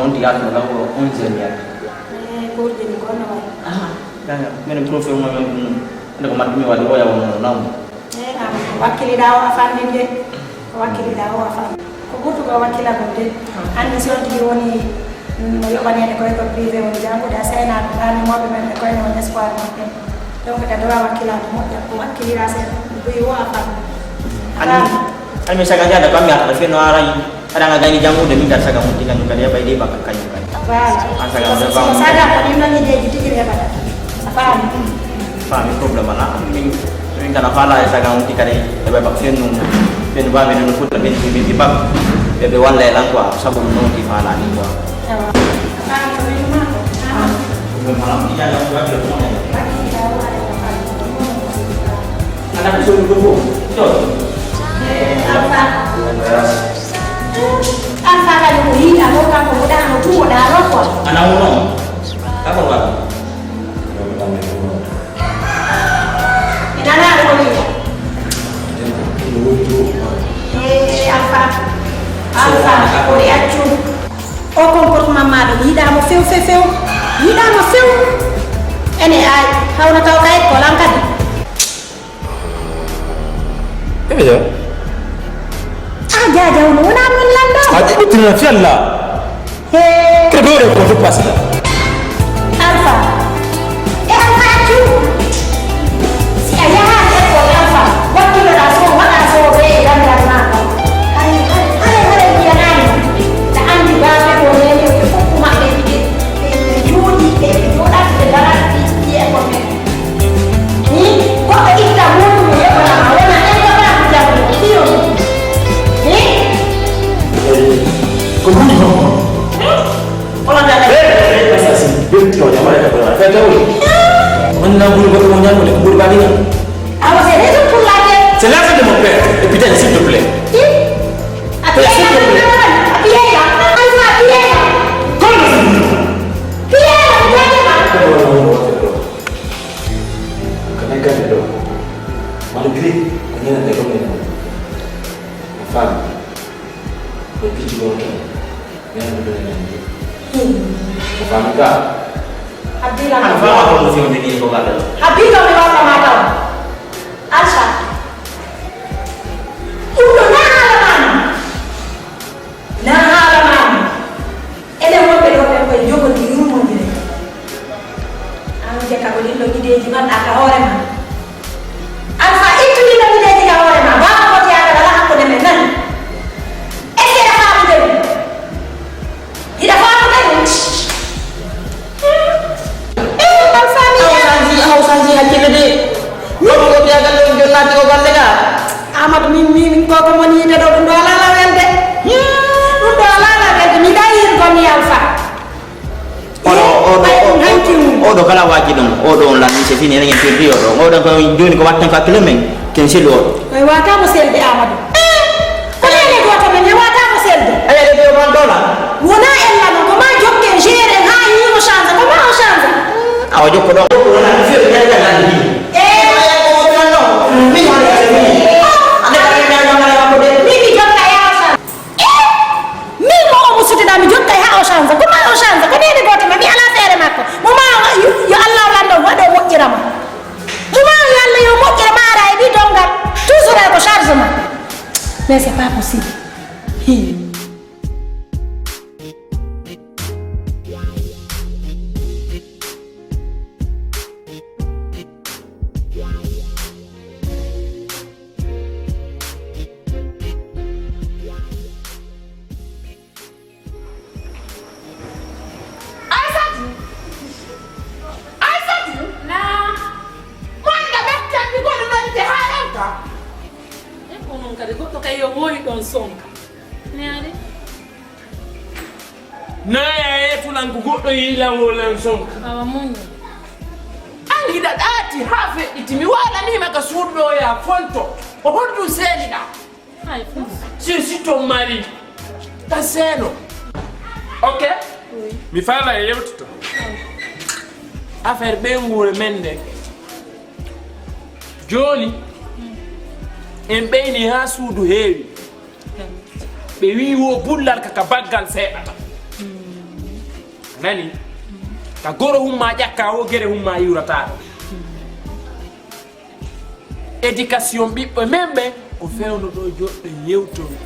on diya to lawo on zenia ko jeni ko na danga men prof mo ndako matumi wadi oya wono namu wakili dawo afande de wakili dawo afande ko butu ko wakila ko de andi si on di woni no yobanene ko ko privé woni jango da sena dani mo be men ko no espoir mo donc da do wakila mo da ko wakili ra sen do yo afande ani misalkan ada kami ada feno arai ada ngagani jango de minta saga muti kan kali apa ide bakal kayu kan saga udah bang saga ko dimna ni de dikir ya pada paham problem mana min kana fala ya saga muti kali e ba feno feno ba men no futa ben bi bab be wala lan kwa sabu no ti fala ni kwa malam dia yang buat dia semua anak suruh dulu Alfa kan beli dah lo kan mudah lo tu dah lo kok. Anak uno. Apa buat? Ini anak lo ni. Alfa, kau dia cu. Oh kompor mama do, ida mo feu. Ida mo feu. Ini ay, kau nak tahu kait kolang kan? Ya. Aja jauh mana mun landa. Ada itu nafian lah. Kedua ko tu pas lah. Alfa. Alfa cu. Si ayah ada ko Alfa. Waktu lo dah so be dan nak. Hai dia nani. Dah andi ba ko ni ko kuma ke di. Judi ke joda ke darat dia ko me. Ni ko kita mu ya bana awak nak apa dia video. Kumpulan. Orang dah Asasi. Betul yang mana kata. Saya tahu. Mana boleh bertemu dengan kubur bagi ni. Awas ini tu pun lagi. Selasa de mon père. Et puis s'il te plaît. Apa ya? Apa ya? Alfa apa ya? Kenaikan itu. Malgré kena ada komen. Faham? Pergi juga yang benar ni. Faham tak? Habis lah. Alfa apa musim ini kau kata? Habis kau lewat sama kau. Alfa. Udah nah halaman. Ele mau pergi jogo di rumah dia. Anu jika kau lihat lagi dia juga tak ada orang. Alfa itu dia juga orang. Bapak kau tiada adalah aku demenan. Amat mimi ko moni de do ala la wende do ala la wende mi dayir ko ni Alfa odo kala waji dum odo la ni se fini ngeen fi odo odo ko joni ko watten fa kilemen ken silo ay wata mo selde Amadou ko ne do to men wata mo selde ay de do man dola wona ella no ko ma jokke gere ha yi mo chance ko ma chance awa jokko do wona fi ya ga ni chance ko ma chance ko ne goto ma mi ala fere makko mo ma yo Allah lando wado mojjirama mo ma yalla yo mojjirama ara e bi donga toujours ko chargement mais c'est pas possible ila wala sonka awamunye angida dati hafe itimi wala ni makasudo ya fonto ohodu selida hai fus si to mari taseno okay oui mi fala yewtuto affaire be ngure mende joni en beyni ha suudu heewi be wi wo bullal kaka baggal seedata nani ka goro humma ƴakka o gere humma yurata éducation ɓiɓɓe men ɓe ko fewno ɗo joɗɗo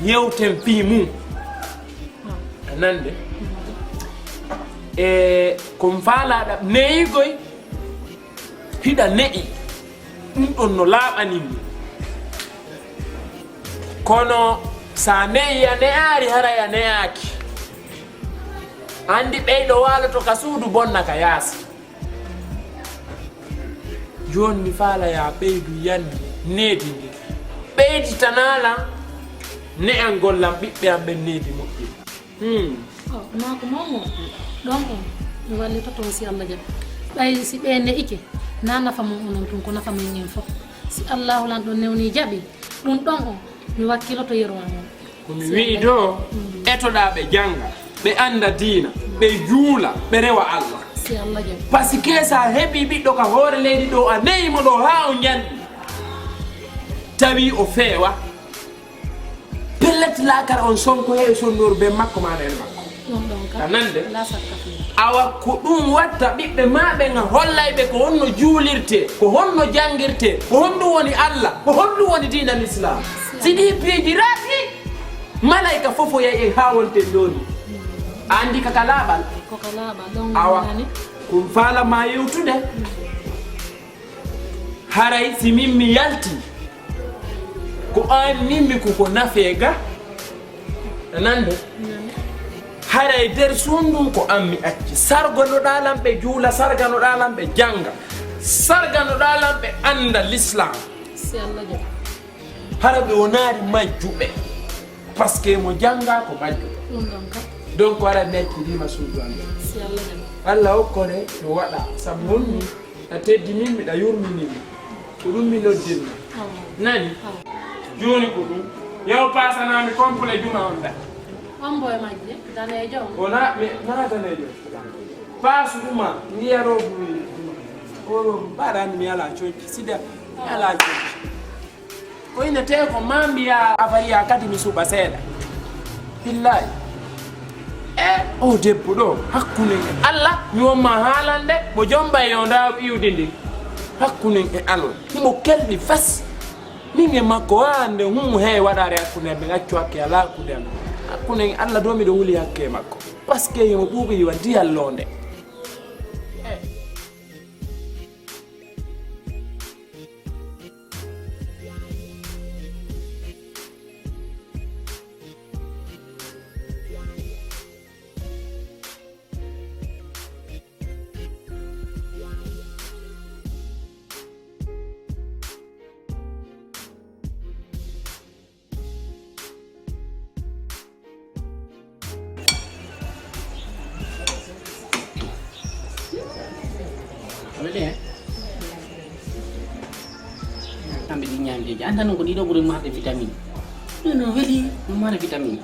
yewten fi mum anande e komi faalaɗa neyigoy hiɗa ne'i ɗum ɗon no laaɓanimmi kono sa ne'i a ne'aari haray a ne'aaki andi ɓeyɗo waloto ka suudu bonna ka yaasi joni mi faala ya ɓeydu yandi needi ndi ɓeydi tanala ne an gollam ɓiɓɓe am ɓen needi moƴƴi mako momo ɗon on mi wallitoto si Allah jaɓi ɓay si ɓe ne'ike na nafa mum onon tun ko nafa men ñen fof si allahu lan ɗon newni jaɓi ɗum ɗon on mi wakkiloto yerwa mon komi wi'i do etoɗa ɓe janga ɓe anda diina ɓe juula ɓe rewa Allah si Allah jaɓi par ce que sa heɓi ɓiɗɗo ka hoore leydi ɗo a neyimo ɗo ha o ñandi tawi o feewa pellet lakara on sonko he sonnoru be makko maɗa en makko ɗum ɗon ka anande la sakka fi awa ko ɗum watta ɓiɓɓe maɓe ga hollayɓe ko honno juulirte ko honno jangirte ko honɗum woni Allah ko honɗum woni dina l'islam si ɗi piiji raati malayka fof o yayi ha wonten ɗoni andi kaka laaɓal koko laaɓa ɗon awa nani kum faalama yewtude haray si min mi yalti ko an nimmi koko nafeega anande haray nder sundum ko an mi acci sarganoɗa lam ɓe juula sarganoɗa lam ɓe janga sarganoɗa lam ɓe anda l'islam si Allah jaɓi hara ɓe wonaari majjuɓe par ce que mo janga ko majjuɓe ɗum ɗon ka donc wara mi accirima suudu ande si Allah jaɓi Allah hokkore no waɗa sabu nonni a teddi min miɗa yurminimi ko ɗum mi noddinmi nani joni ko ɗum yaw pasanami complet juma on da on boye majje danejo on wona na danejo pasu ɗuma ndiyarobu o mbaɗani mi ala coyki sida mi ala coyki ko ine te ko ma mbiya afariya kadi mi suɓa seeɗa billahi e o debbo ɗo hakkunen e Allah mi wonma haalande mo jombay yo nda ɓiwde ndi hakkunen e Allah himo kelɗi fas min e makko wande hum he waɗare hakkude ɓe gaccu hakke ala hakkude am hakkunen e Allah do miɗo wuli hakke makko par ce que yomo ɓuuɓi yiwa ndiyallonde Boleh ambil di nyam dia. Anda nunggu di do buru mah vitamin. No weli mah vitamin.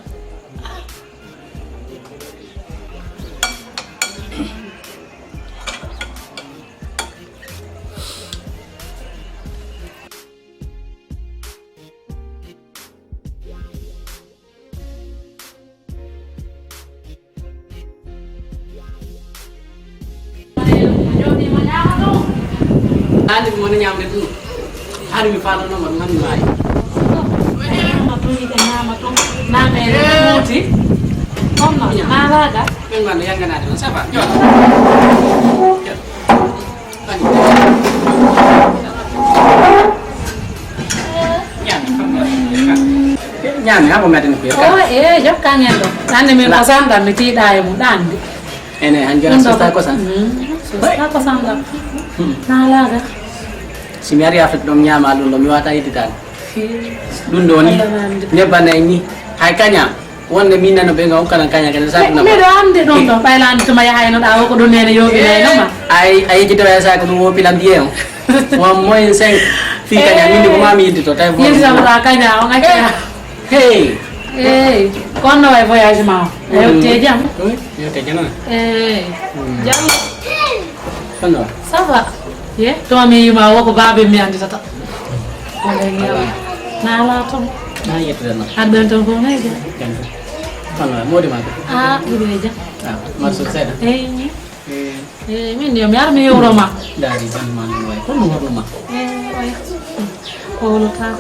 Andi mo na nyamde dum hari mi faalo no man may ma tuni ke nama to na me muti on no na raga men man yang ngana do sapa jot nyam ha mo meden ko oh jok kangen do nande mi pasanda mi ti dai mu dandi ene hanjara susta ko san susta ko sanda na raga si mi ari afet dom nyama ɗum ɗo mi wata yidditan ɗum ɗo ni nebbana ni hay kaña wonde min nano ɓe ga hokkanan kaña kene sakuno miɗo andi ɗum ɗo ɓaylandi tuma yahaynoɗa o ko ɗum nene yoɓinayinoma a yejjitoya saka ɗum wo pilam diye o won moyen 5 fi kaña minde ko mami yiddito tawi yidditamɗa kaña o gacca hey eyi konno way voyage ma o yewte jaam yewte janana eyi jallo kono ça va ye to mi yima wo ko babe mi anditata ko ngi yawa na la ton na yettude no addan ton ko ngi kono modi ma ah ibe ja maksud saya min yo mi ar mi yoroma dari ban man way ko no waruma ko lo ta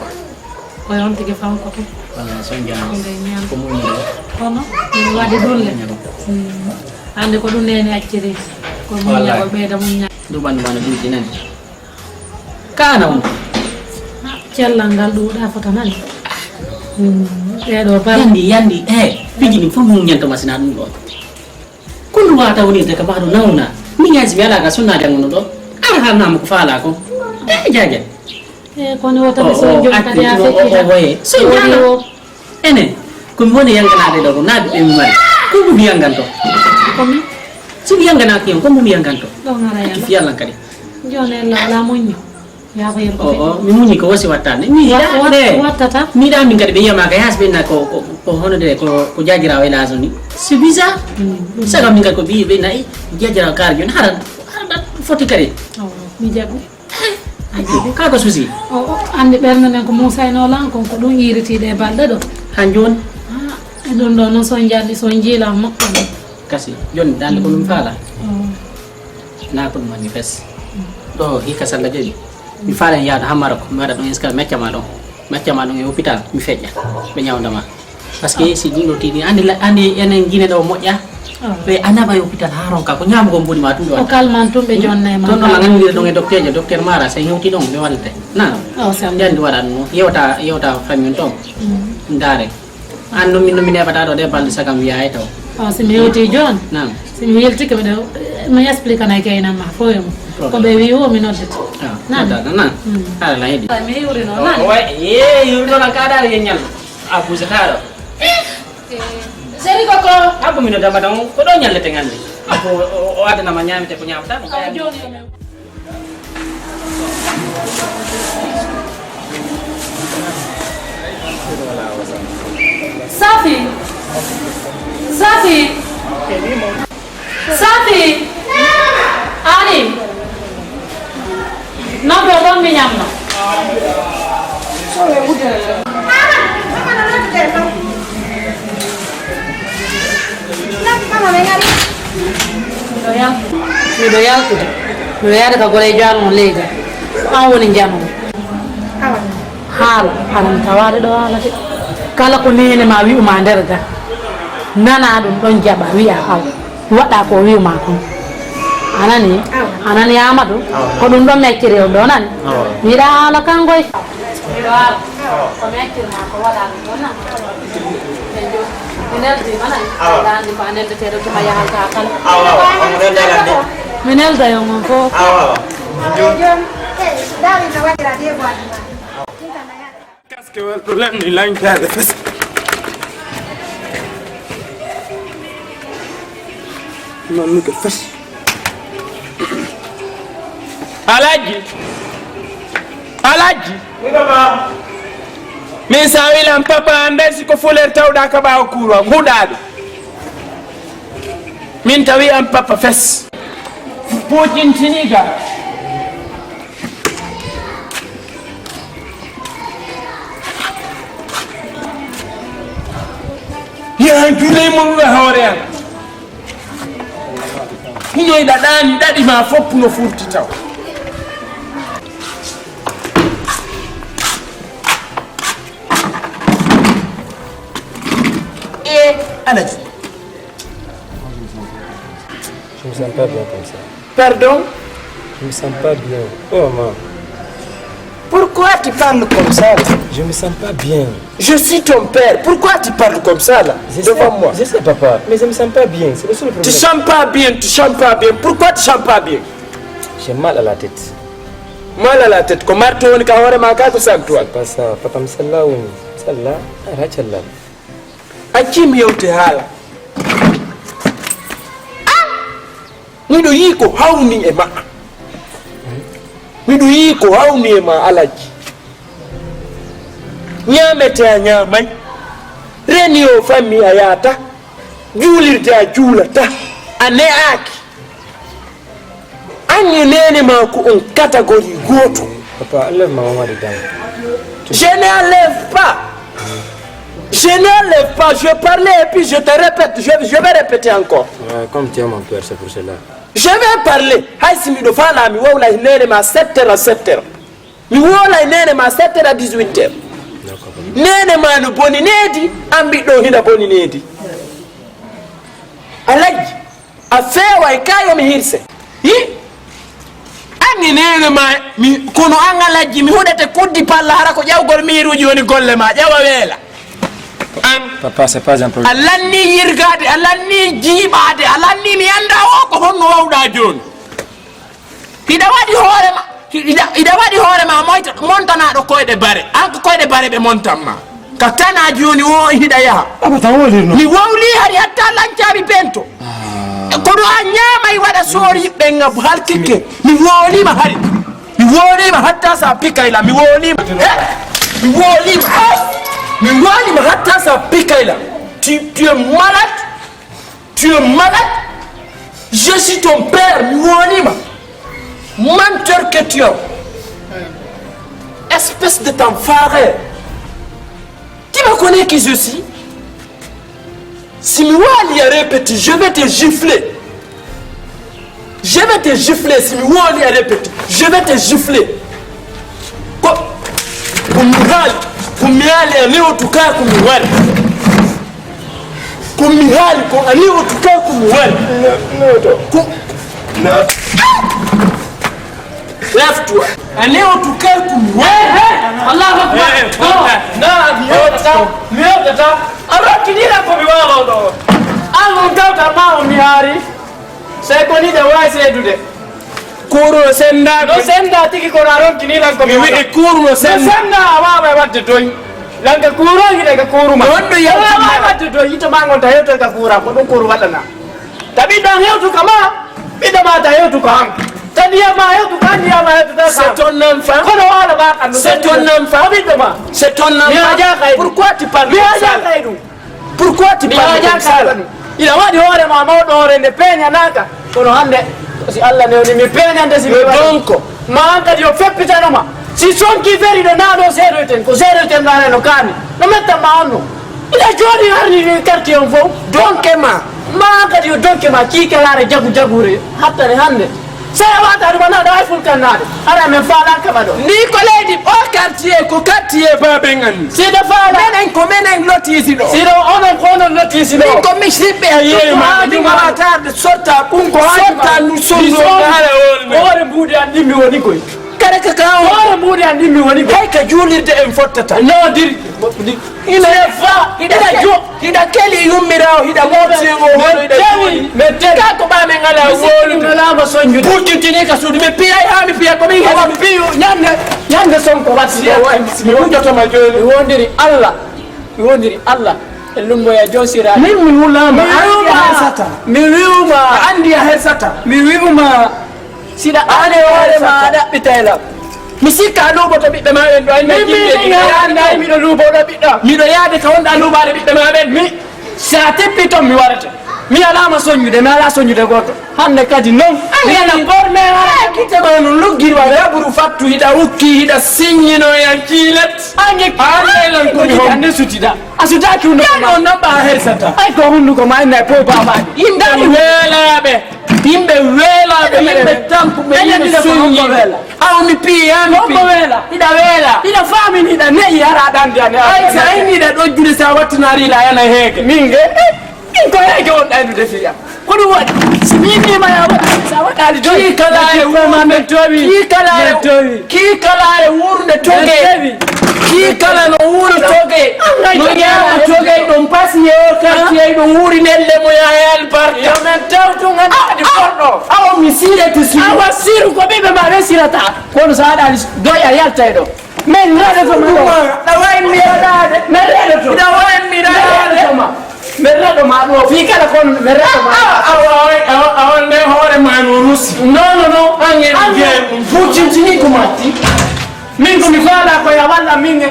ko yon tigi fam ko wala so jam ñaan ko mu ni kono mi wadi dulle ande ko dun nene acciri ko mu ñago beeda mu ñaan du ban man du jinan kana on cellangal du da fota nan do ba yandi piji ni famu nyanta masina dum do kundu wata woni te ka bado nawna ni ngazi biala ka sunna de ngono do ala na mu fala ko jaje ko ne wata so jonta ya fekki so jalo ene ko mi woni yanga na de do na be mi mari ko bu yanga to ko mi si yanga na ki ko mu yanga to do ngara ya ki yalla kadi jone la munyo ya ko yel ko mi munyi ko wasi watane mi da watata mi da min kadi be yama ka hasbe na ko hono de ko jajira wala zoni c'est bizarre ça comme ko bi be nay jajira kar jon haran foti kare mi jabu ka ko susi ande berne nen ko Musa no lan ko dum yiriti de balde do hanjon don do no so jandi so jila makko kasi jon dal ko dum fala na ko man fes do hika sala jebi mi fala yaada hamara ko mara don iska mecca ma don e hôpital mi fejja be nyawndama parce que si dingo tidi andi enen gine do moƴƴa be anaba e hôpital haron ka ko nyam go mbodi ma tum do o kalman tum be jonne ma don la ngani don e docteur mara say hewti don be walte na sam jandi wadan no yewta famin tom ndare an no min nebata do de balde sagam wi'a to si mi hewti jon na si mi yelti ke be ma explique na kay na ma foyum ko be wi o mi nodde na ala la hedi mi yuri no na yuri no la kada yenyal abu zakaro seri koko abu mi no dama dong ko do nyalle tengandi abu o ada namanya mi te punya apa Safi Ali no do don mi nyamno so le budere mi do ya ka gole jano lega awoni jano halan tawade do ala kala ko nene ma wi uma derga nana dum don jaba wi aw wada ko wi ma ko anani amadu ko dum do meccere o do nan mi da ala kangoy mi do ko meccere ma ko wada do nan minel di mana dan di panel de tere ko ya halka kan minel da yo ko Dali na wajira die bwana. Qu'est-ce que le problème ni là interne? Non, nous que fais. Alaji. Oui baba. Min sawila papa andasi ko fuler tawda ka ba kurwa hudado. Min tawi am papa fes. Pojin tiniga. Ya jule mun la hore an. Hinyo da dani dadi ma foppu no furti taw. Alaji. Je me sens pas bien comme ça. Pardon? Je me sens pas bien. Oh maman. Pourquoi tu parles comme ça là? Je me sens pas bien. Je suis ton père. Pourquoi tu parles comme ça là? Devant moi. Je sais papa, mais je me sens pas bien. C'est le seul problème. Tu sens pas bien, tu sens pas bien. Pourquoi tu sens pas bien? J'ai mal à la tête. Mal à la tête. Comment tu on ka hore ma ka ko sang toi? Pas ça. Papa me salla woni. Salla. Rachalla. Akim yote hala. Nido yiko hauni ema. Nido yiko hauni ema alaji. Nyamete ya nyamai. Reni o fami ayata. Julirte a julata. Ane aki. Anyi nene ma ku on catégorie goto. Papa, enlève ma maman dedans. Je ne enlève pas. Je n'enlève pas, je parlais et puis je te répète, je vais répéter encore. Comme tu es mon père, c'est pour cela. Je vais parler. Haïsi mi do fala mi wawla hinene ma 7h à 7h. Mi wawla hinene ma 7h à 18h. Nene ma no boni nedi, ambi do hina boni nedi. Alaji, afewa ikayo mi hirse. Hi? Ani nene ma mi kono angalaji mi hudete kuddi palla harako jawgol miruji woni golle ma jawa wela. Papa, c'est pas un problème. Alani yirgade, alani jibade, alani mi anda o ko honno wawda joni. Ida wadi horema, ida wadi horema moyta montana do koyde bare. Anko koyde bare be montamma. Katana joni o hida ya. Papa, t'as oublié non? Mi wawli hari hatta lancabi bento. Ko do anyama I wada sori benga haltike. Mi wawli ma hari. Mi wawli ma hatta sa pikaila, mi wawli ma. Mi wawli ma. Tu es malade. Tu es malade. Je suis ton père. Menteur que tu es. Espèce de t'enfaré. Tu me connais qui je suis? Si Miwali a répété, je vais te gifler. Je vais te gifler. Si Miwali a répété, je vais te gifler. Quoi? Kumiali leo tukaa kumiwali. Kumiali kwa leo tukaa kumiwali. No. Left one. Leo tukaa kumiwali. Allahu Akbar. Miota. Arakinira kumiwala ndo. Alo ngauta mao mihari. Sekoni da wise edude. Kuru senda no senda tiki koraron kinila ko mi wi kuru no senda awa wadde toy langa kuru hide ka kuru ma wondo ya wadde toy ito mango ta yoto ka kura ko do kuru wadana tabi dan yoto kama bida ma ta yoto kam tadiya ma yoto kan ya ma yoto ta c'est ton enfant ko do wala ba kan c'est ton enfant bida ma c'est ton enfant pourquoi tu parles pourquoi tu parles comme ça ila wadi hore ma mawdo hore ne penya naka kono hande si Allah ne oni mi penya ndesi mi donko ma anta dio feppita ma si son ki veri do nado zero ten ko zero ten na no kani no metta ma onno ila jodi harni ni quartier on fo donke ma anta dio donke ma ki kelare jagure hatta ne hande se wata do na da ful kanade ara me fala ka bado ni ko ledi o quartier ko quartier ba bengan si da fala menen lotisi do si do onon lotisi do ko mi sibe ayi ma di ma tarde sorta kunko sorta nu sonno dara ore budi andi mi woni koy kare ka ka ore budi andi mi woni hay ka julirde en fottata no diri ina fa ida keli yummiraw ida moti o hono ida joni ka ko ba men ala wolu la ma sonju buti tini ka sudi me piya ha mi piya ko mi ha mi piyo nyande son ko wati mi wonjoto ma joni wondiri Allah lumbo ya josira min ulama andi hesata mi wiuma sida ane wale ma da bitela misika lubo to bibbe ma ben do ay mi mi do lubo do bidda mi do yaade ka wonda lubaade bibbe ma ben mi sa teppito mi warata mi ala soñude goto hande kadi non mi ala borne wala kite ma non luggiri wa yaburu fattu hida ukki hida signino ya kilet ange lan ko mi hande sutida asuta ki undo ma non ba hersata ay ko hundu ko ma ina po baba yimbe welabe tampu be yimbe sunyi aw mi piya ida wela fami ni da ne yara dan dan ay sai ni da do juli sa wattinari la yana heke minge ko yake on dan de fiya ko do wadi simini ma ya wadi sa wadi do ki kala e ma me tobi ki kala e wurde toge ki kala no wuro toge no ya toge dum pasi e quartier do wuri nelle mo ya yal par yo men tawtu ngana di forno aw mi sire tu su awa siru ko bebe ma resirata ko no sa dal do ya yalta do men rade fo ma da way mi rade men rade to da way mi rade ma merado ma do fi kala kon merado ma awande hore ma no rusi no ange game fucintini kumati mingo mi fala ko ya walla minge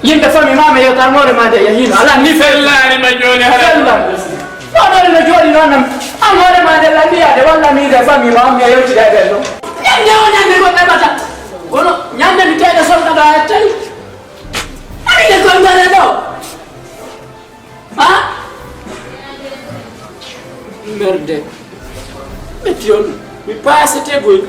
yimbe fami mama yo tarmore ma de yahino ala ni fellani ma joni hala no joni non amore ma de la mia de walla mi de fami mama yo ti de no nyande ko be bata wono nyande mi tede so da tay ani de ko ngare do yorde etiyon mi passe tegol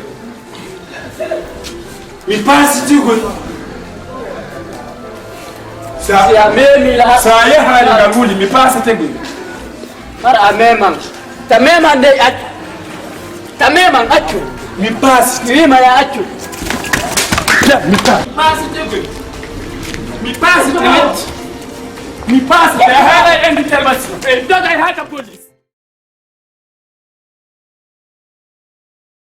si a memi la sa ya hali ngabuli mi passe tegol har a meman ta meman de at ta meman accu mi passe wima ya accu mi passe tegol mi passe tegol mi passe te hala endi tabas e dogay haka police